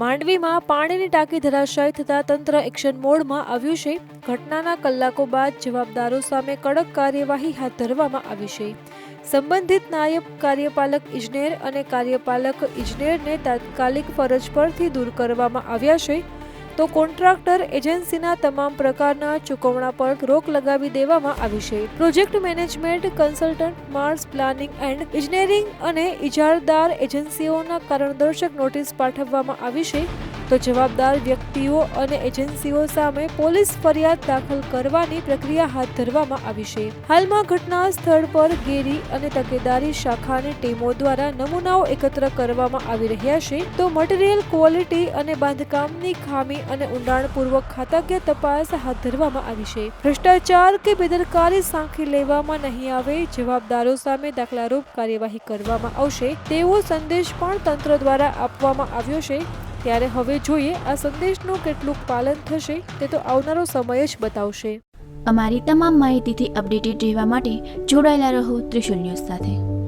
માંડવીમાં પાણીની ટાંકી ધરાશાયી થતા તંત્ર એક્શન મોડમાં આવ્યું છે। ઘટનાના કલાકો બાદ જવાબદારો સામે કડક કાર્યવાહી હાથ ધરવામાં આવી છે। સંબંધિત નાયબ કાર્યપાલક ઇજનેર અને કાર્યપાલક ઇજનેરને તાત્કાલિક ફરજ પરથી દૂર કરવામાં આવ્યા છે, તો કોન્ટ્રાક્ટર એજન્સીના તમામ પ્રકારના ચૂકવણા પર રોક લગાવી દેવામાં આવી છે। Project management, consultant, Mars planning and engineering અને ઇજારદાર એજન્સીઓના કારણદર્શક નોટિસ પાઠવવામાં આવી છે, તો જવાબદાર વ્યક્તિઓ અને એજન્સીઓ સામે પોલીસ ફરિયાદ દાખલ કરવાની પ્રક્રિયા હાથ ધરવામાં આવી છે। હાલમાં ઘટના સ્થળ પર ગેરી અને તકેદારી શાખાની ટીમો દ્વારા નમૂનાઓ એકત્ર કરવામાં આવી રહ્યા છે, તો મટીરીયલ ક્વોલિટી અને બાંધકામની ખામી અને ઊંડાણપૂર્વક ખાતાકીય તપાસ હાથ ધરવામાં આવી છે। ભ્રષ્ટાચાર કે બેદરકારી સાંખી લેવામાં નહીં આવે, જવાબદારો સામે દાખલારૂપ કાર્યવાહી કરવામાં આવશે તેવો સંદેશ પણ તંત્ર દ્વારા આપવામાં આવ્યો છે। ત્યારે હવે જોઈએ આ સંદેશનું કેટલું પાલન થશે તે તો આવનારો સમય જ બતાવશે। અમારી તમામ માહિતીથી અપડેટેડ રહેવા માટે જોડાયેલા રહો ત્રિશુલ ન્યૂઝ સાથે।